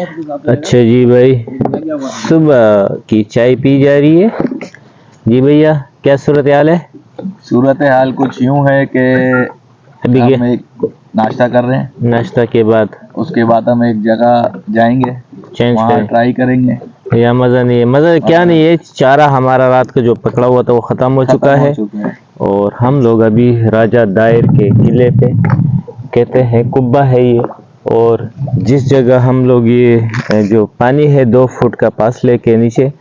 अच्छा जी भाई, सुबह की चाय पी जा रही है जी भैया। क्या सूरत हाल है? सूरत हाल कुछ यूं है कि अभी हम एक नाश्ता कर रहे हैं, नाश्ता के बाद उसके बाद हम एक जगह जाएंगे, चेंज वहाँ करें ट्राई करेंगे। या मज़ा नहीं है? मज़ा क्या नहीं है, चारा हमारा रात को जो पकड़ा हुआ था वो ख़त्म हो चुका है और हम लोग अभी राजा दायर के किले पे, कहते हैं कुब्बा है ये, और जिस जगह हम लोग ये जो पानी है 2 फुट का फासले के नीचे,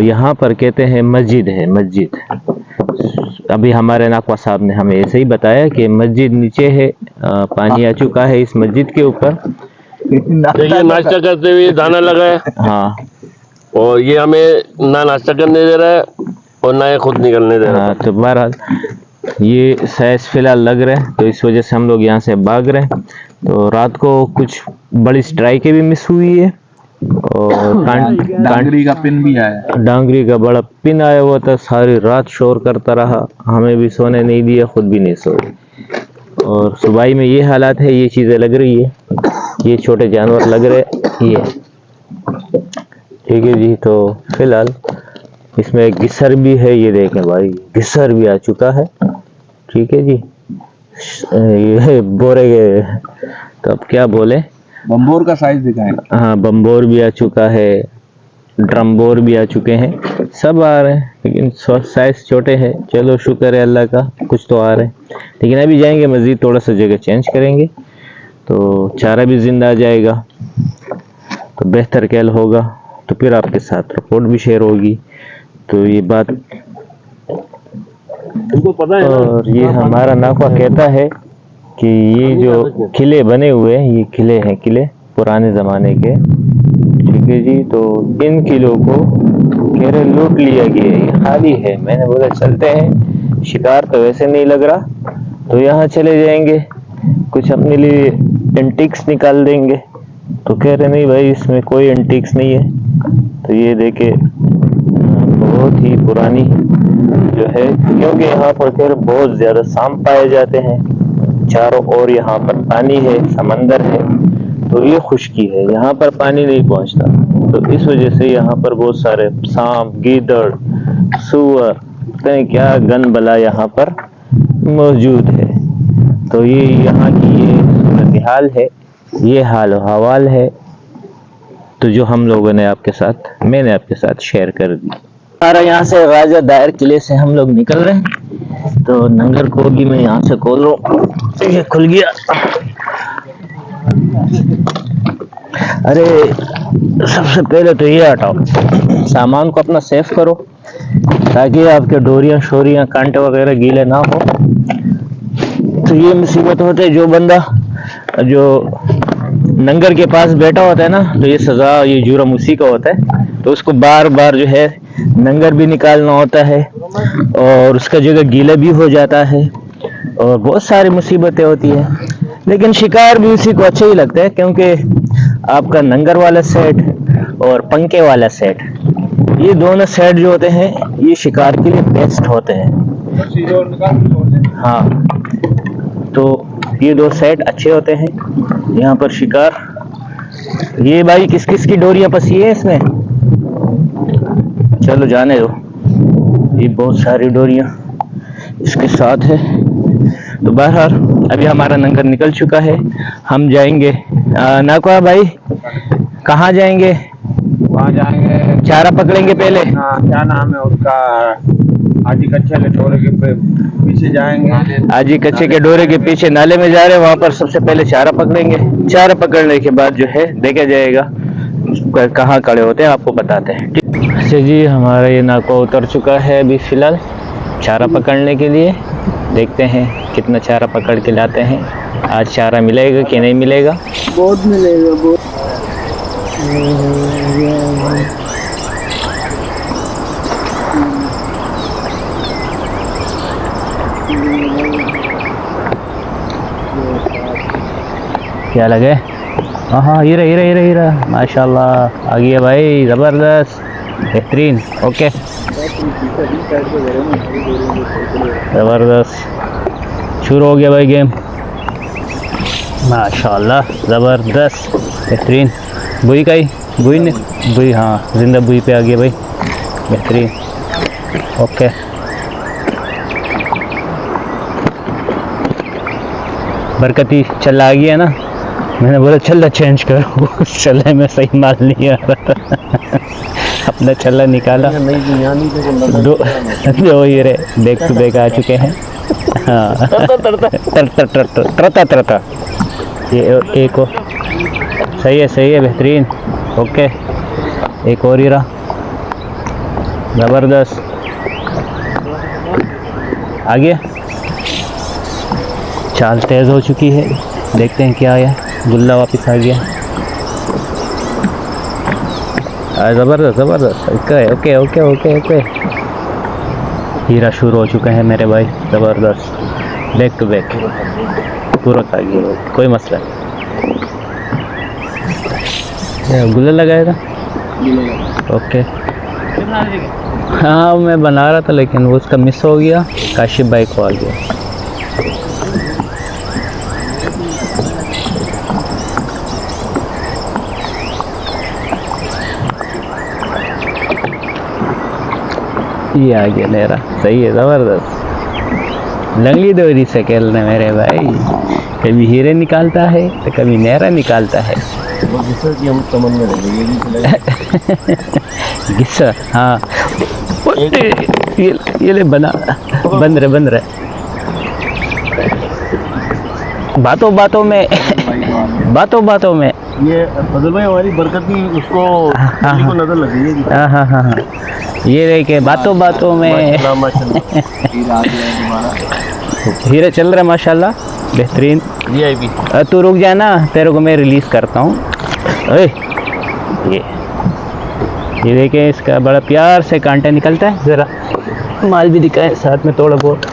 यहाँ पर कहते हैं मस्जिद है। मस्जिद अभी हमारे नाकवा साहब ने हमें ऐसे ही बताया कि मस्जिद नीचे है, पानी आ चुका है इस मस्जिद के ऊपर। देखिए नाश्ता करते हुए दाना लगा है। हाँ, और ये हमें ना नाश्ता करने दे रहा है और ना ये खुद निकलने दे रहा है। तो बहरहाल ये सैस फिलहाल लग रहे हैं, तो इस वजह से हम लोग यहाँ से भाग रहे हैं। तो रात को कुछ बड़ी स्ट्राइकें भी मिस हुई है और डांगरी का पिन भी आया। डांगरी का बड़ा पिन आया हुआ था, सारी रात शोर करता रहा, हमें भी सोने नहीं दिया, खुद भी नहीं सोए। और सुबाई में ये हालात है, ये चीज़ें लग रही है, ये छोटे जानवर लग रहे ये, ठीक है जी। तो फिलहाल इसमें एक गिस्सर भी है, ये देखें भाई, गिस्सर भी आ चुका है, ठीक है जी। ये बोरे के, तो अब क्या बोले, बम्बोर का साइज दिखाएं। हाँ, बम्बोर भी आ चुका है, ड्रम्बोर भी आ चुके हैं, सब आ रहे हैं, लेकिन साइज छोटे हैं। चलो शुक्र है अल्लाह का, कुछ तो आ रहे हैं। लेकिन अभी जाएंगे मज़ीद, थोड़ा सा जगह चेंज करेंगे तो चारा भी जिंदा आ जाएगा, तो बेहतर कैल होगा, तो फिर आपके साथ रिपोर्ट भी शेयर होगी। तो ये बात तुमको पता है ना? और ये हमारा नाकवा कहता है कि ये जो किले बने हुए हैं, ये किले हैं, किले पुराने ज़माने के, ठीक है जी। तो इन किलों को कह रहे लूट लिया गया है, ये खाली है। मैंने बोला चलते हैं, शिकार तो वैसे नहीं लग रहा, तो यहाँ चले जाएंगे, कुछ अपने लिए एंटिक्स निकाल देंगे। तो कह रहे नहीं भाई, इसमें कोई एंटिक्स नहीं है। तो ये देखे बहुत ही पुरानी जो है, क्योंकि यहाँ पर कह रहे बहुत ज़्यादा सांप पाए जाते हैं, चारों ओर यहाँ पर पानी है, समंदर है, तो ये खुश्की है, यहाँ पर पानी नहीं पहुँचता, तो इस वजह से यहाँ पर बहुत सारे सांप, गीदड़, सूअर, पता नहीं क्या गन बला यहाँ पर मौजूद है। तो ये यहाँ की ये सूरत हाल है, ये हाल हवाल है, तो जो हम लोगों ने आपके साथ, मैंने आपके साथ शेयर कर दी। हमारा यहाँ से राजा दायर किले से हम लोग निकल रहे हैं, तो नंगर को भी मैं यहाँ से खोल रहा हूँ, ये खुल गया। अरे सबसे पहले तो ये हटाओ, सामान को अपना सेफ करो ताकि आपके डोरियां शोरियां कांटे वगैरह गीले ना हो। तो ये मुसीबत होते है, जो बंदा जो नंगर के पास बैठा होता है ना, तो ये सजा, ये जुर्म उसी का होता है, तो उसको बार बार जो है नंगर भी निकालना होता है और उसका जगह गीला भी हो जाता है और बहुत सारी मुसीबतें होती है। लेकिन शिकार भी उसी को अच्छा ही लगता है, क्योंकि आपका नंगर वाला सेट और पंखे वाला सेट, ये दोनों सेट जो होते हैं ये शिकार के लिए बेस्ट होते हैं। हाँ, तो ये 2 सेट अच्छे होते हैं यहाँ पर शिकार। ये भाई किस किस की डोरियां फंसी है इसमें, चलो जाने दो, ये बहुत सारी डोरियां इसके साथ है। तो बहरहाल अभी हमारा नंगर निकल चुका है, हम जाएंगे नाकवा भाई, कहाँ जाएंगे? वहाँ जाएंगे, चारा पकड़ेंगे पहले। क्या नाम है उसका, आजी कच्चे के डोरे के पीछे जाएंगे। आजी कच्चे के डोरे के पीछे नाले में जा रहे हैं, वहाँ पर सबसे पहले चारा पकड़ेंगे। चारा पकड़ने के बाद जो है देखा जाएगा कहाँ खड़े होते हैं, आपको बताते हैं। अच्छा जी, हमारा ये नाकवा उतर चुका है अभी फिलहाल चारा पकड़ने के लिए। देखते हैं कितना चारा पकड़ के लाते हैं, आज चारा मिलेगा कि नहीं मिलेगा। बहुत मिलेगा, बहुत। क्या लगे? हाँ, हीरा हीरा हीरा हीरा, माशाल्लाह आ गया भाई, ज़बरदस्त, बेहतरीन, ओके, ज़बरदस्त, शुरू हो गया भाई गेम, माशाल्लाह ज़बरदस्त, बेहतरीन। बुई का ही, बुई ने, बुई, हाँ जिंदा बुई पे आ गया भाई, बेहतरीन। ओके, बरकती चल आ गया ना, मैंने बोला चल्ला चेंज करो, चल्ले में सही माल नहीं आ रहा था। अपना चल्ला निकाला, दो ये रे बैक टू बैक आ चुके हैं। हाँ तरता ये एक और सही है बेहतरीन। ओके, एक और ही रहा, ज़बरदस्त आ गया। चाल तेज़ हो चुकी है, देखते हैं क्या आया। गुल्ला वापस आ गया, ज़बरदस्त। ओके ओके ओके ओके, हीरा शुरू हो चुका है मेरे भाई, ज़बरदस्त। बैक टू बैक पूरा खा गया, कोई मसला नहीं। गुल्ला लगाया था, ओके। हाँ मैं बना रहा था लेकिन वो उसका मिस हो गया, काशिफ भाई को आ गया। ये आ गया मेरा, सही है, ज़बरदस्त। लंगली डोरी से खेलने मेरे भाई, कभी हीरे निकालता है तो कभी नेरा निकालता है। गिस्सा, हाँ ये ले बना, बंद रहे। बातों बातों में ये फजल भाई हमारी बरकत की उसको नजर लग रही है। हाँ, ये देखे बातों में हीरे चल रहा है माशाल्लाह, बेहतरीन। तू रुक जाना, तेरे को मैं रिलीज करता हूँ। ये देखें, इसका बड़ा प्यार से कांटा निकलता है। ज़रा माल भी दिखाए साथ में थोड़ा बहुत।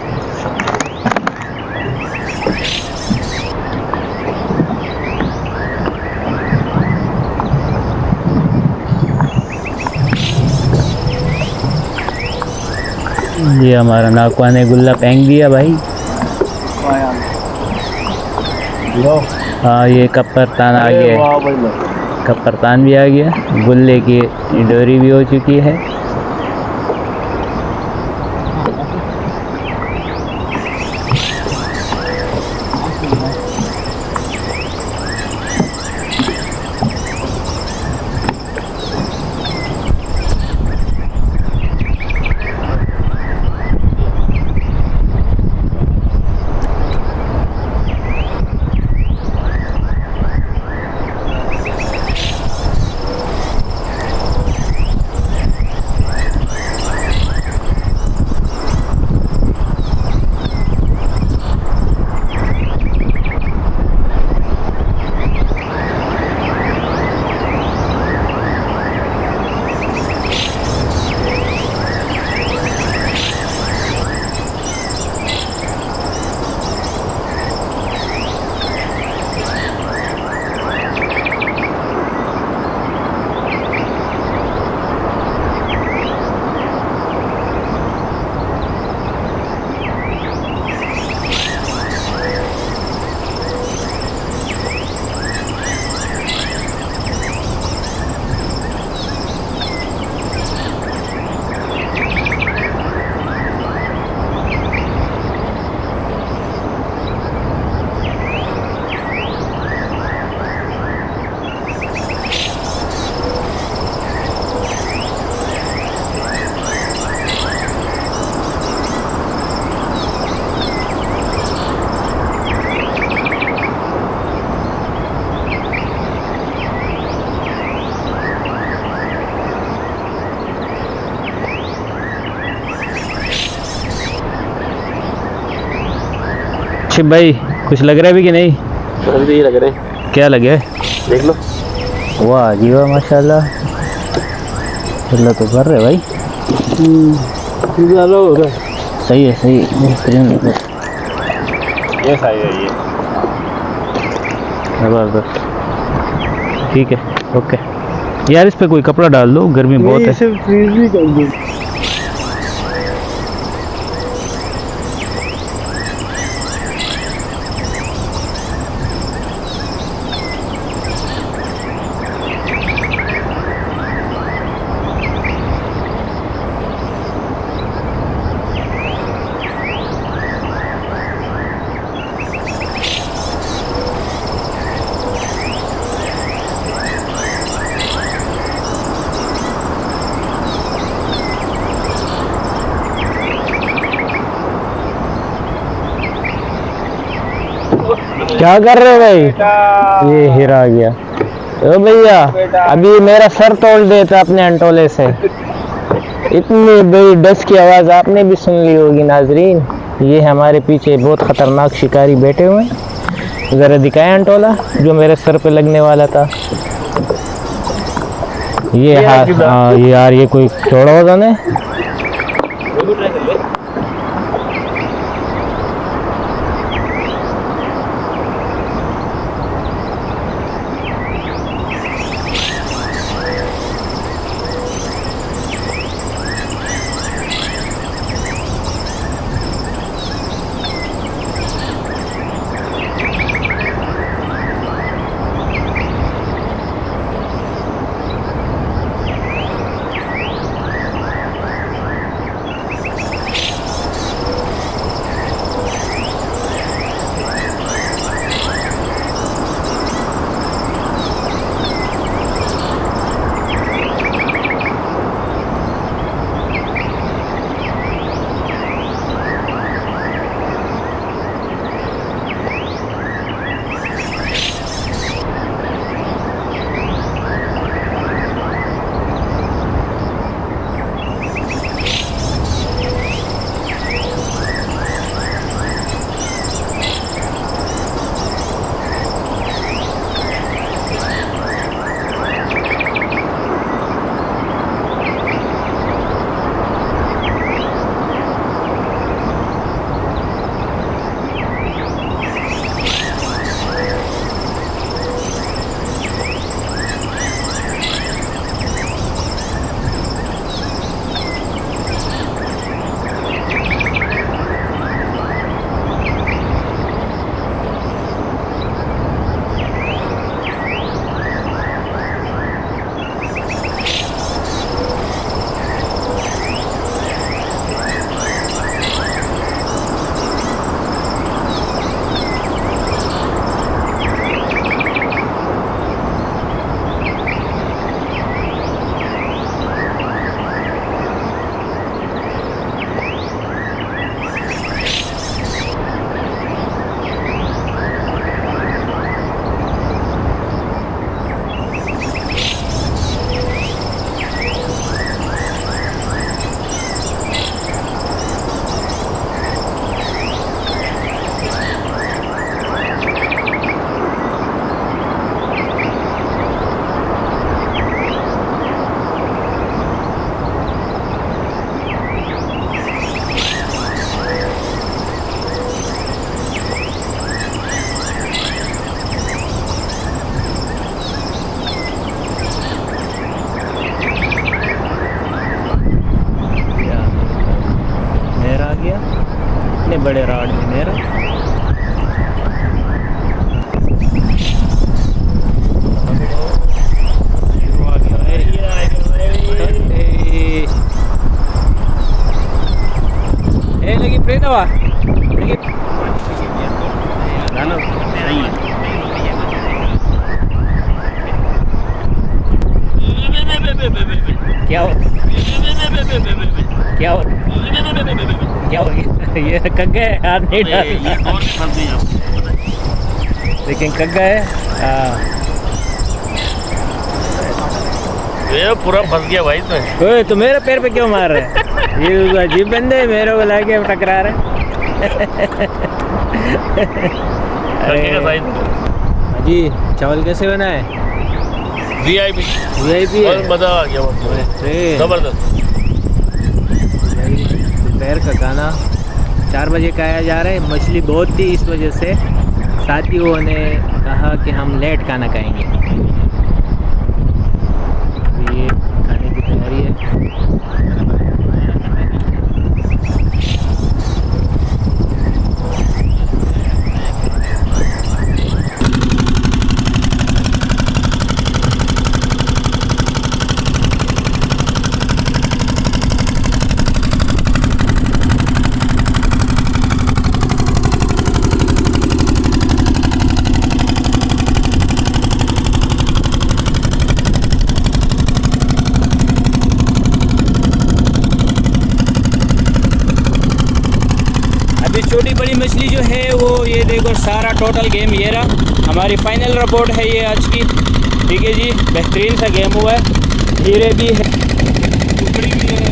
ये हमारा नाकवा ने गुल्ला फेंक दिया भाई। हाँ ये कप्तान आ गया, कप्तान भी आ गया, गुल्ले की डोरी भी हो चुकी है। काशिफ भाई कुछ लग रहा है भी कि नहीं? अभी तो ये लग रहे हैं। क्या लगे? देख लो। वाह जी वाह माशाल्लाह, अल्लाह तो कर रहे भाई। सही है, सही बेहतरीन। ये सही है, ये जबरदस्त। ठीक है, ओके यार, इस पे कोई कपड़ा डाल दो, गर्मी बहुत है। सिर्फ फ्रीज भी कर दो। क्या कर रहे हो भाई? ये हीरा आ गया। ओ भैया, अभी मेरा सर तोड़ देता अपने अंटोले से। इतनी बड़ी डस की आवाज़ आपने भी सुन ली होगी नाजरीन। ये हमारे पीछे बहुत ख़तरनाक शिकारी बैठे हुए हैं। ज़रा दिखाएं अंटोला जो मेरे सर पे लगने वाला था। ये हाँ ये यार ये कोई तोड़ा होगा ने। बड़े राड में मेरा लगी प्रेम हुआ क्या हो क्या हो क्या हो ये कग्गा है हाथ नहीं डाल लेकिन कग्गा है ये पूरा फंस गया भाई इसमें। ओए तो मेरे पैर पे क्यों मार रहे हैं? ये अजीब बंदे हैं, मेरे को लाके टकरा रहे हैं। जी चावल कैसे बना है? वीआईपी है मजा आ गया जबरदस्त। दोपहर का खाना 4 बजे खाया जा रहा है। मछली बहुत थी इस वजह से साथियों ने कहा कि हम लेट खाना खाएंगे। ये खाने की तैयारी है। टोटल गेम ये रहा, हमारी फाइनल रिपोर्ट है ये आज की। ठीक है जी, बेहतरीन सा गेम हुआ है, हीरे भी है,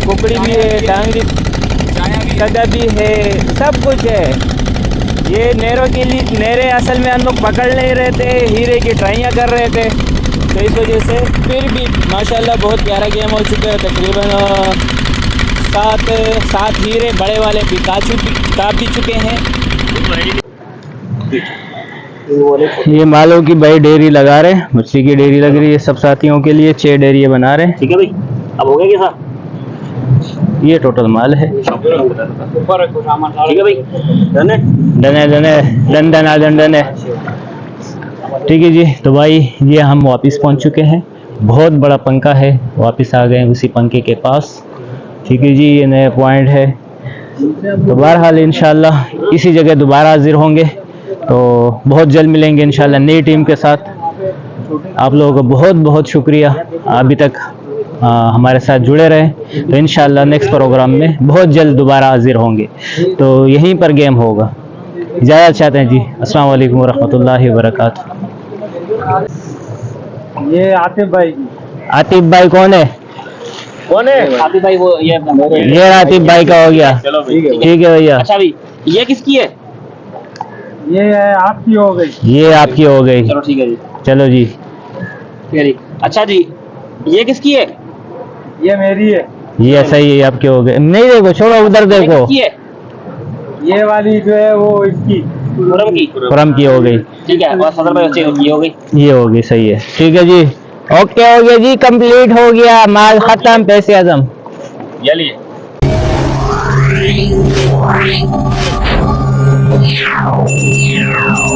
कुकड़ी भी है, डांगरी कदा भी है, सब कुछ है। ये नेरों के लिए नेरे असल में हम लोग पकड़ नहीं रहे थे, हीरे की ट्राइयाँ कर रहे थे, तो इस वजह से फिर भी माशाल्लाह बहुत प्यारा गेम हो चुका है। तकरीबन सात हीरे बड़े वाले काट भी चुके हैं। ये मालों की भाई डेयरी लगा रहे हैं, मछली की डेयरी लग रही है सब साथियों के लिए, 6 डेयरी बना रहे हैं। ठीक है भाई, अब हो गया कैसा? ये टोटल माल है। ठीक है भाई, डन है, डन है, डन है, डन डन डन है। ठीक है जी, तो भाई ये हम वापस पहुंच चुके हैं, बहुत बड़ा पंखा है, वापस आ गए उसी पंखे के पास। ठीक है जी, ये नया पॉइंट है। तो बहरहाल इंशाल्लाह इसी जगह दोबारा हाजिर होंगे, तो बहुत जल्द मिलेंगे इंशाल्लाह नई टीम के साथ। आप लोगों को बहुत बहुत शुक्रिया अभी तक हमारे साथ जुड़े रहे। तो इंशाल्लाह नेक्स्ट प्रोग्राम में बहुत जल्द दोबारा हाजिर होंगे, तो यहीं पर गेम होगा। इजाज़त चाहते हैं जी, अस्सलाम वालेकुम रहमतुल्लाहि व बरकातहू। ये आतिफ भाई की। आतिफ भाई कौन है? कौन है? आतिफ भाई वो ये आतिफ भाई का हो गया। चलो भाई, ठीक है भैया। अच्छा भाई, ये किसकी है? ये आपकी हो गई। ये आपकी हो गई। चलो ठीक है जी, चलो जी। अच्छा जी, ये किसकी है? ये मेरी है। ये सही है, आपके हो गए। नहीं देखो, छोड़ो उधर देखो। किसकी है? ये वाली जो है वो इसकी खुरम की हो गई। ठीक है, बस 17 रुपए ये हो गई। ये हो गई, सही है। ठीक है जी, ओके हो गया जी, कंप्लीट हो गया, माल खत्म, पैसे आजम। ये लिए Wow.